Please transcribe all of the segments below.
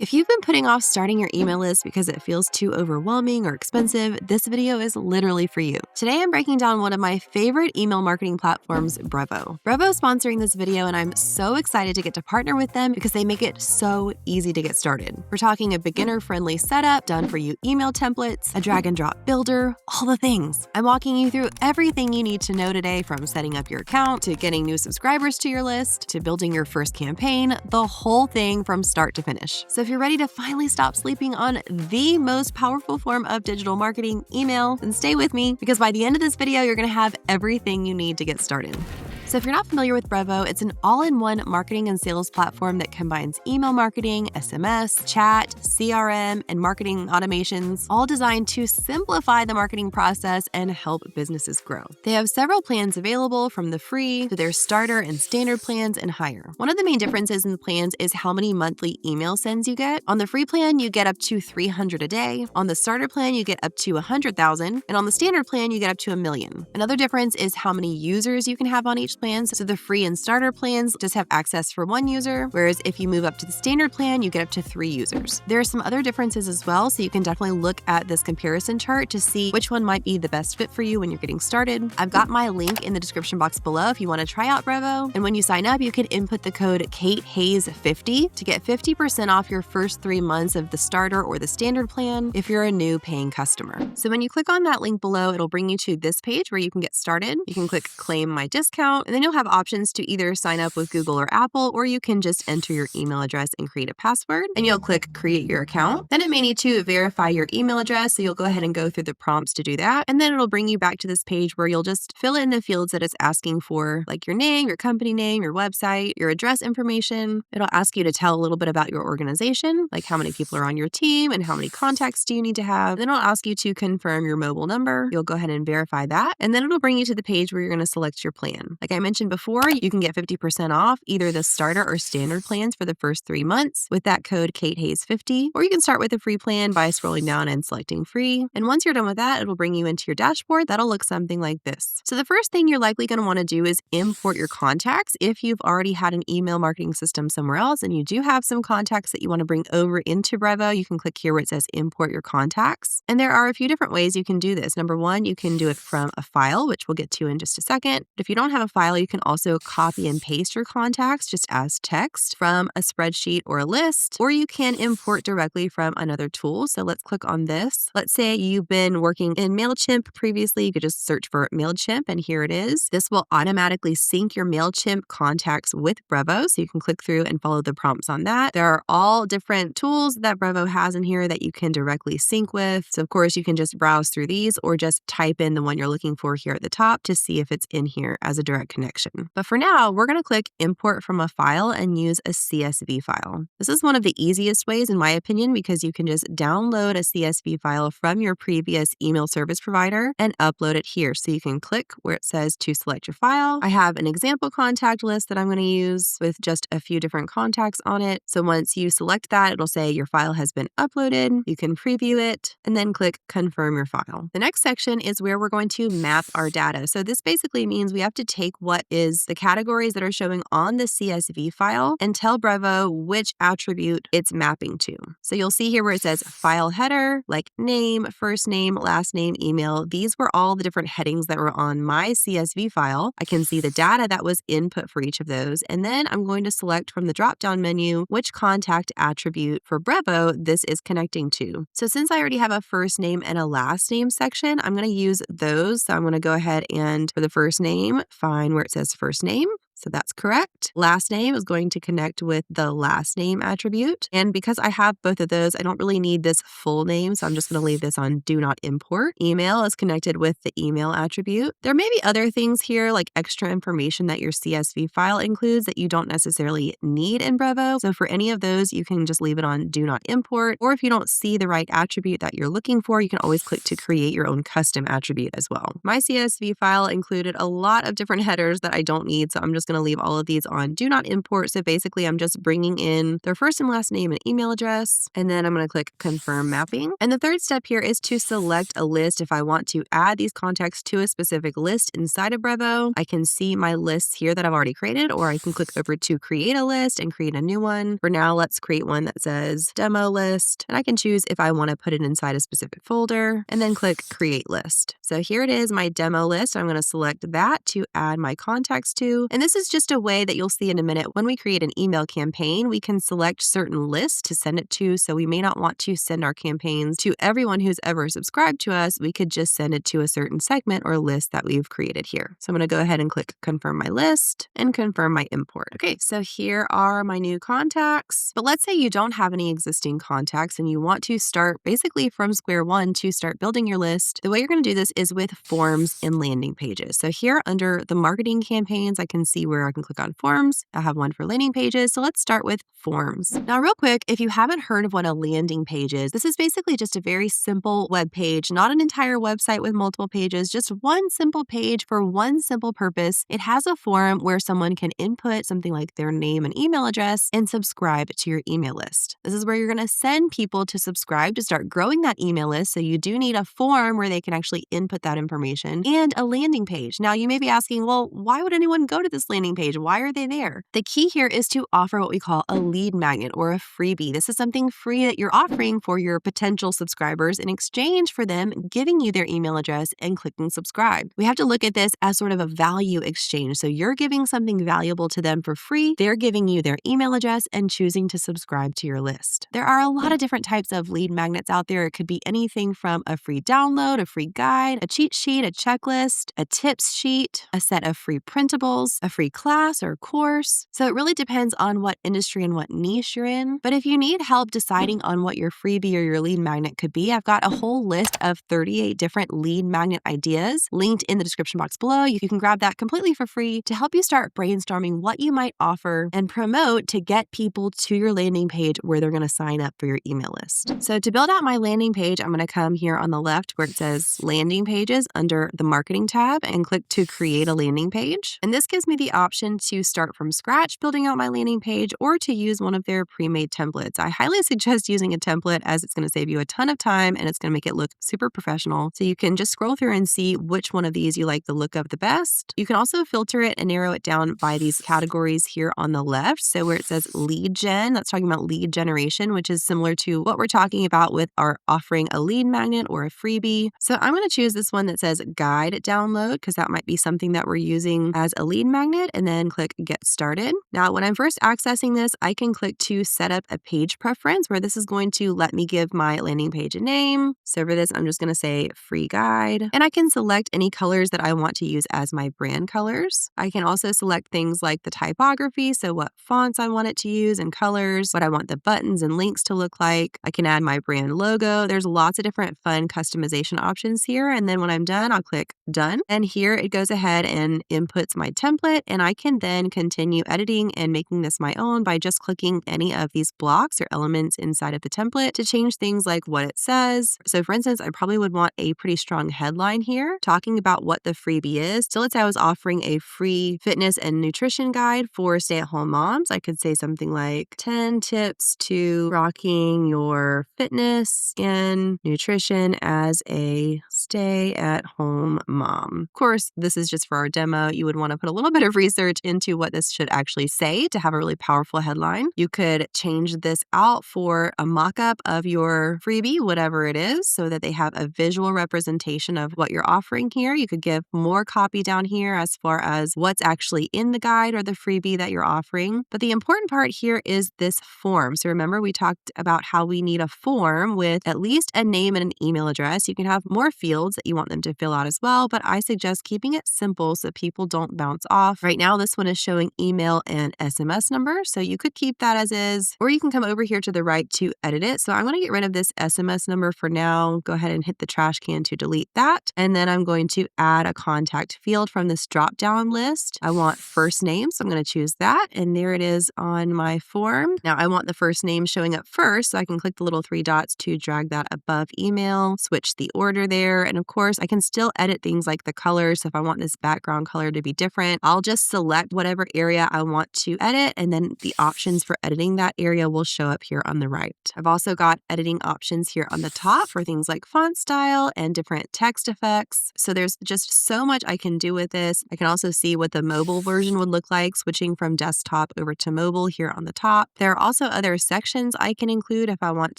If you've been putting off starting your email list because it feels too overwhelming or expensive, this video is literally for you. Today, I'm breaking down one of my favorite email marketing platforms, Brevo. Brevo is sponsoring this video, and I'm so excited to get to partner with them because they make it so easy to get started. We're talking a beginner-friendly setup, done-for-you email templates, a drag-and-drop builder, all the things. I'm walking you through everything you need to know today, from setting up your account, to getting new subscribers to your list, to building your first campaign, the whole thing from start to finish. So if you're ready to finally stop sleeping on the most powerful form of digital marketing, email, then stay with me, because by the end of this video, you're going to have everything you need to get started. So if you're not familiar with Brevo, it's an all-in-one marketing and sales platform that combines email marketing, SMS, chat, CRM, and marketing automations, all designed to simplify the marketing process and help businesses grow. They have several plans available, from the free to their starter and standard plans and higher. One of the main differences in the plans is how many monthly email sends you get. On the free plan, you get up to 300 a day. On the starter plan, you get up to 100,000. And on the standard plan, you get up to 1 million. Another difference is how many users you can have on each plans. So the free and starter plans just have access for 1 user, whereas if you move up to the standard plan, you get up to 3 users. There are some other differences as well, so you can definitely look at this comparison chart to see which one might be the best fit for you when you're getting started. I've got my link in the description box below if you want to try out Brevo. And when you sign up, you can input the code KateHayes50 to get 50% off your first 3 months of the starter or the standard plan if you're a new paying customer. So when you click on that link below, it'll bring you to this page where you can get started. You can click Claim My Discount, and then you'll have options to either sign up with Google or Apple, or you can just enter your email address and create a password, and you'll click Create Your Account. Then it may need to verify your email address, so you'll go ahead and go through the prompts to do that, and then it'll bring you back to this page where you'll just fill in the fields that it's asking for, like your name, your company name, your website, your address information. It'll ask you to tell a little bit about your organization, like how many people are on your team and how many contacts do you need to have. Then it'll ask you to confirm your mobile number. You'll go ahead and verify that, and then it'll bring you to the page where you're going to select your plan. Like I mentioned before, you can get 50% off either the starter or standard plans for the first 3 months with that code KateHayes50, or you can start with a free plan by scrolling down and selecting free. And once you're done with that, it'll bring you into your dashboard. That'll look something like this. So the first thing you're likely going to want to do is import your contacts. If you've already had an email marketing system somewhere else and you do have some contacts that you want to bring over into Brevo, you can click here where it says import your contacts. And there are a few different ways you can do this. Number one, you can do it from a file, which we'll get to in just a second. If you don't have a file, you can also copy and paste your contacts just as text from a spreadsheet or a list, or you can import directly from another tool. So let's click on this. Let's say you've been working in MailChimp previously. You could just search for MailChimp, and here it is. This will automatically sync your MailChimp contacts with Brevo, so you can click through and follow the prompts on that. There are all different tools that Brevo has in here that you can directly sync with. So of course, you can just browse through these or just type in the one you're looking for here at the top to see if it's in here as a direct connection. But for now, we're going to click import from a file and use a CSV file. This is one of the easiest ways, in my opinion, because you can just download a CSV file from your previous email service provider and upload it here. So you can click where it says to select your file. I have an example contact list that I'm going to use with just a few different contacts on it. So once you select that, it'll say your file has been uploaded. You can preview it and then click confirm your file. The next section is where we're going to map our data. So this basically means we have to take what is the categories that are showing on the CSV file and tell Brevo which attribute it's mapping to. So you'll see here where it says file header, like name, first name, last name, email. These were all the different headings that were on my CSV file. I can see the data that was input for each of those. And then I'm going to select from the drop-down menu which contact attribute for Brevo this is connecting to. So since I already have a first name and a last name section, I'm going to use those. So I'm going to go ahead and for the first name, find where it says first name. So that's correct. Last name is going to connect with the last name attribute. And because I have both of those, I don't really need this full name. So I'm just going to leave this on do not import. Email is connected with the email attribute. There may be other things here like extra information that your CSV file includes that you don't necessarily need in Brevo. So for any of those, you can just leave it on do not import. Or if you don't see the right attribute that you're looking for, you can always click to create your own custom attribute as well. My CSV file included a lot of different headers that I don't need. So I'm just going to leave all of these on do not import. So basically I'm just bringing in their first and last name and email address, and then I'm going to click confirm mapping. And the third step here is to select a list. If I want to add these contacts to a specific list inside of Brevo, I can see my lists here that I've already created, or I can click over to create a list and create a new one. For now, let's create one that says demo list, and I can choose if I want to put it inside a specific folder and then click create list. So here it is, my demo list. I'm going to select that to add my contacts to. And this is just a way that you'll see in a minute. When we create an email campaign, we can select certain lists to send it to. So we may not want to send our campaigns to everyone who's ever subscribed to us. We could just send it to a certain segment or list that we've created here. So I'm going to go ahead and click confirm my list and confirm my import. Okay, so here are my new contacts. But let's say you don't have any existing contacts and you want to start basically from square one to start building your list. The way you're going to do this is with forms and landing pages. So here under the marketing campaigns, I can see where I can click on forms. I have one for landing pages. So let's start with forms. Now, real quick, if you haven't heard of what a landing page is, this is basically just a very simple web page, not an entire website with multiple pages, just one simple page for one simple purpose. It has a form where someone can input something like their name and email address and subscribe to your email list. This is where you're going to send people to subscribe to start growing that email list. So you do need a form where they can actually input that information and a landing page. Now, you may be asking, well, why would anyone go to this landing page? Why are they there? The key here is to offer what we call a lead magnet or a freebie. This is something free that you're offering for your potential subscribers in exchange for them giving you their email address and clicking subscribe. We have to look at this as sort of a value exchange. So you're giving something valuable to them for free. They're giving you their email address and choosing to subscribe to your list. There are a lot of different types of lead magnets out there. It could be anything from a free download, a free guide, a cheat sheet, a checklist, a tips sheet, a set of free printables, a free class or course. So it really depends on what industry and what niche you're in. But if you need help deciding on what your freebie or your lead magnet could be, I've got a whole list of 38 different lead magnet ideas linked in the description box below. You can grab that completely for free to help you start brainstorming what you might offer and promote to get people to your landing page where they're going to sign up for your email list. So to build out my landing page, I'm going to come here on the left where it says landing pages under the marketing tab and click to create a landing page. And this gives me the option to start from scratch building out my landing page or to use one of their pre-made templates. I highly suggest using a template as it's going to save you a ton of time and it's going to make it look super professional. So you can just scroll through and see which one of these you like the look of the best. You can also filter it and narrow it down by these categories here on the left. So where it says lead gen, that's talking about lead generation, which is similar to what we're talking about with our offering a lead magnet or a freebie. So I'm going to choose this one that says guide download because that might be something that we're using as a lead magnet, and then click get started. Now, when I'm first accessing this, I can click to set up a page preference where this is going to let me give my landing page a name. So for this, I'm just going to say free guide, and I can select any colors that I want to use as my brand colors. I can also select things like the typography, so what fonts I want it to use and colors, what I want the buttons and links to look like. I can add my brand logo. There's lots of different fun customization options here. And then when I'm done, I'll click done. And here it goes ahead and inputs my template. And I can then continue editing and making this my own by just clicking any of these blocks or elements inside of the template to change things like what it says. So for instance, I probably would want a pretty strong headline here talking about what the freebie is. So let's say I was offering a free fitness and nutrition guide for stay-at-home moms. I could say something like 10 tips to rocking your fitness and nutrition as a stay-at-home mom. Of course, this is just for our demo. You would want to put a little bit of research into what this should actually say to have a really powerful headline. You could change this out for a mock-up of your freebie, whatever it is, so that they have a visual representation of what you're offering here. You could give more copy down here as far as what's actually in the guide or the freebie that you're offering. But the important part here is this form. So remember, we talked about how we need a form with at least a name and an email address. You can have more fields that you want them to fill out as well, but I suggest keeping it simple so people don't bounce off. Right now, this one is showing email and SMS number, so you could keep that as is, or you can come over here to the right to edit it. So I'm going to get rid of this SMS number for now. Go ahead and hit the trash can to delete that. And then I'm going to add a contact field from this drop-down list. I want first name, so I'm going to choose that. And there it is on my form. Now I want the first name showing up first, so I can click the little three dots to drag that above email, switch the order there. And of course, I can still edit things like the color. So if I want this background color to be different, I'll just just select whatever area I want to edit, and then the options for editing that area will show up here on the right. I've also got editing options here on the top for things like font style and different text effects. So there's just so much I can do with this. I can also see what the mobile version would look like, switching from desktop over to mobile here on the top. There are also other sections I can include if I want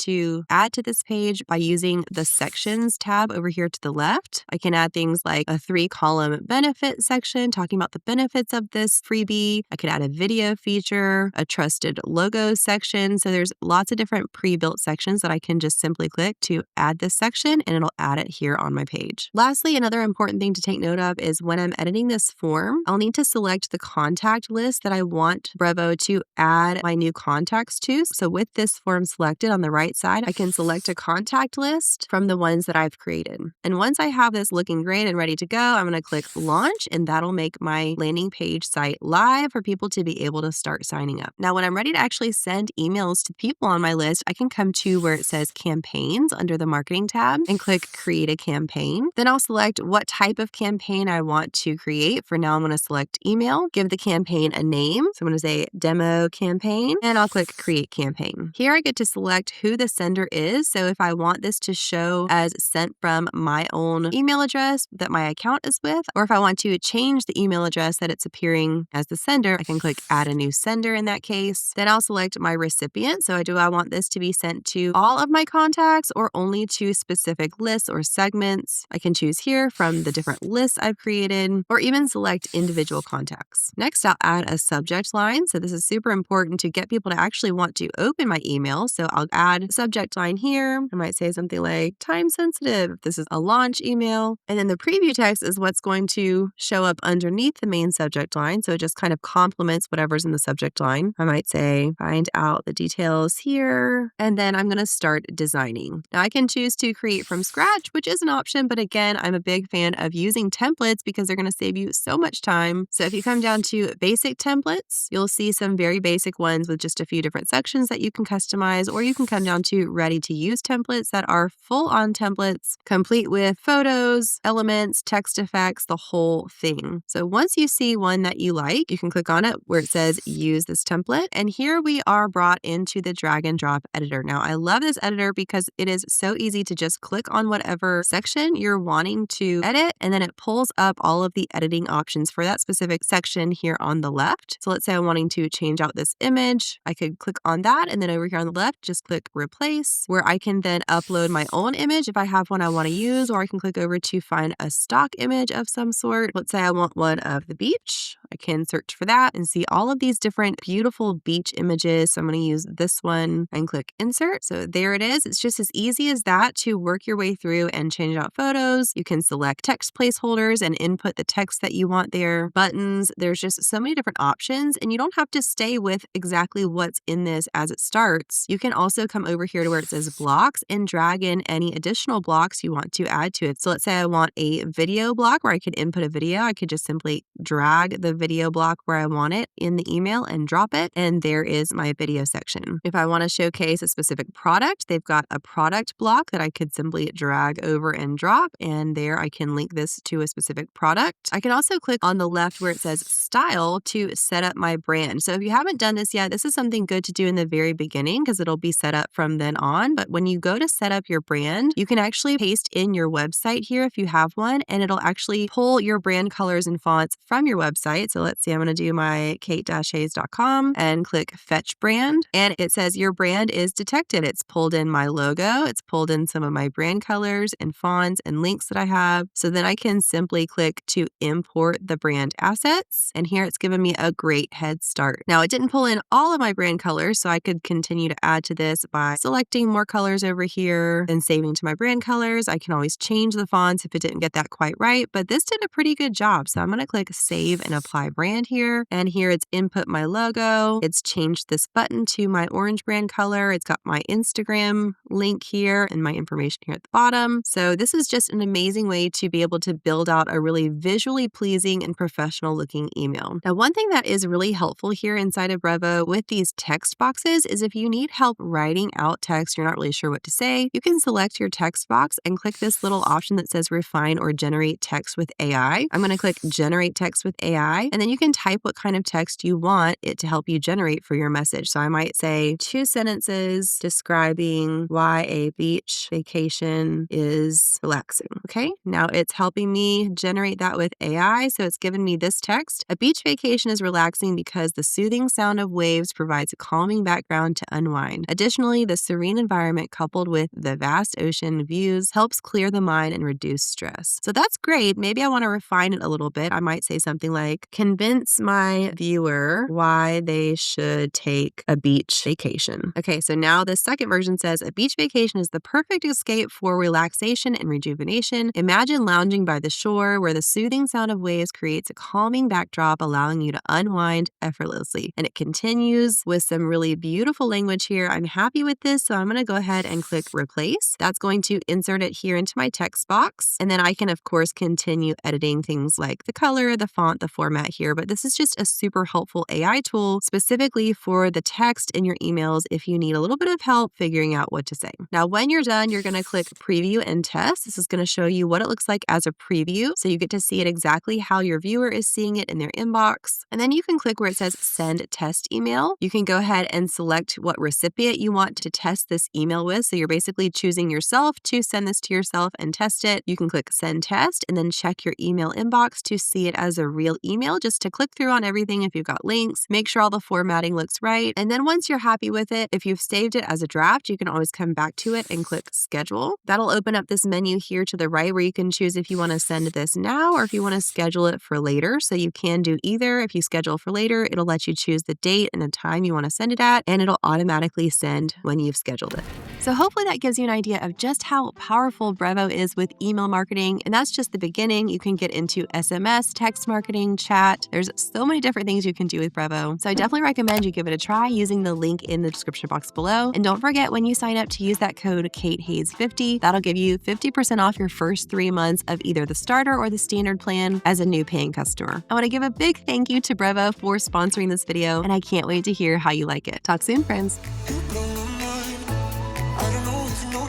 to add to this page by using the sections tab over here to the left. I can add things like a 3-column benefit section talking about the benefits of this freebie. I could add a video feature, a trusted logo section. So there's lots of different pre-built sections that I can just simply click to add this section, and it'll add it here on my page. Lastly, another important thing to take note of is when I'm editing this form, I'll need to select the contact list that I want Brevo to add my new contacts to. So with this form selected on the right side, I can select a contact list from the ones that I've created. And once I have this looking great and ready to go, I'm going to click launch, and that'll make my landing page site live for people to be able to start signing up. Now, when I'm ready to actually send emails to people on my list, I can come to where it says campaigns under the marketing tab and click create a campaign. Then I'll select what type of campaign I want to create. For now, I'm going to select email, give the campaign a name. So I'm going to say demo campaign, and I'll click create campaign. Here I get to select who the sender is. So if I want this to show as sent from my own email address that my account is with, or if I want to change the email address that it's appearing as the sender, I can click add a new sender in that case. Then I'll select my recipient. So do I want this to be sent to all of my contacts or only to specific lists or segments? I can choose here from the different lists I've created, or even select individual contacts. Next, I'll add a subject line. So this is super important to get people to actually want to open my email. So I'll add a subject line here. I might say something like time sensitive if this is a launch email. And then the preview text is what's going to show up underneath the main subject line. So it just kind of complements whatever's in the subject line. I might say, find out the details here. And then I'm going to start designing. Now I can choose to create from scratch, which is an option. But again, I'm a big fan of using templates because they're going to save you so much time. So if you come down to basic templates, you'll see some very basic ones with just a few different sections that you can customize, or you can come down to ready to use templates that are full on templates, complete with photos, elements, text effects, the whole thing. So once you see one that you like, you can click on it where it says use this template. And here we are brought into the drag and drop editor. Now I love this editor because it is so easy to just click on whatever section you're wanting to edit, and then it pulls up all of the editing options for that specific section here on the left. So let's say I'm wanting to change out this image. I could click on that, and then over here on the left, just click replace, where I can then upload my own image if I have one I want to use, or I can click over to find a stock image of some sort. Let's say I want one of the beach. I can search for that and see all of these different beautiful beach images. So I'm going to use this one and click insert. So there it is. It's just as easy as that to work your way through and change out photos. You can select text placeholders and input the text that you want there. Buttons, there's just so many different options, and you don't have to stay with exactly what's in this as it starts. You can also come over here to where it says blocks and drag in any additional blocks you want to add to it. So let's say I want a video block where I could input a video. I could just simply drag the video block where I want it in the email and drop it. And there is my video section. If I want to showcase a specific product, they've got a product block that I could simply drag over and drop. And there I can link this to a specific product. I can also click on the left where it says style to set up my brand. So if you haven't done this yet, this is something good to do in the very beginning because it'll be set up from then on. But when you go to set up your brand, you can actually paste in your website here if you have one, and it'll actually pull your brand colors and fonts from your website. So let's see, I'm going to do my kate-hayes.com and click fetch brand. And it says your brand is detected. It's pulled in my logo. It's pulled in some of my brand colors and fonts and links that I have. So then I can simply click to import the brand assets. And here it's given me a great head start. Now it didn't pull in all of my brand colors, so I could continue to add to this by selecting more colors over here and saving to my brand colors. I can always change the fonts if it didn't get that quite right, but this did a pretty good job. So I'm going to click save and apply brand here. And here it's input my logo. It's changed this button to my orange brand color. It's got my Instagram link here and my information here at the bottom. So this is just an amazing way to be able to build out a really visually pleasing and professional looking email. Now, one thing that is really helpful here inside of Brevo with these text boxes is if you need help writing out text, you're not really sure what to say, you can select your text box and click this little option that says refine or generate text with AI. I'm going to click generate text with AI. okay? And then you can type what kind of text you want it to help you generate for your message. So I might say 2 sentences describing why a beach vacation is relaxing, okay? Now it's helping me generate that with AI, so it's given me this text. A beach vacation is relaxing because the soothing sound of waves provides a calming background to unwind. Additionally, the serene environment coupled with the vast ocean views helps clear the mind and reduce stress. So that's great. Maybe I want to refine it a little bit. I might say something like, convince my viewer why they should take a beach vacation. Okay, so now the second version says, a beach vacation is the perfect escape for relaxation and rejuvenation. Imagine lounging by the shore where the soothing sound of waves creates a calming backdrop, allowing you to unwind effortlessly. And it continues with some really beautiful language here. I'm happy with this, so I'm going to go ahead and click replace. That's going to insert it here into my text box. And then I can, of course, continue editing things like the color, the font, the format here. But this is just a super helpful AI tool specifically for the text in your emails if you need a little bit of help figuring out what to say. Now, when you're done, you're going to click preview and test. This is going to show you what it looks like as a preview. So you get to see it exactly how your viewer is seeing it in their inbox. And then you can click where it says send test email. You can go ahead and select what recipient you want to test this email with. So you're basically choosing yourself to send this to yourself and test it. You can click send test and then check your email inbox to see it as a real email, just to click through on everything if you've got links, make sure all the formatting looks right. And then once you're happy with it, if you've saved it as a draft, you can always come back to it and click schedule. That'll open up this menu here to the right where you can choose if you want to send this now or if you want to schedule it for later. So you can do either. If you schedule for later, it'll let you choose the date and the time you want to send it at, and it'll automatically send when you've scheduled it. So hopefully that gives you an idea of just how powerful Brevo is with email marketing. And that's just the beginning. You can get into SMS, text marketing, chat. There's so many different things you can do with Brevo. So I definitely recommend you give it a try using the link in the description box below. And don't forget, when you sign up, to use that code KateHayes50. That'll give you 50% off your first 3 months of either the starter or the standard plan as a new paying customer. I want to give a big thank you to Brevo for sponsoring this video, and I can't wait to hear how you like it. Talk soon, friends. I don't know if you know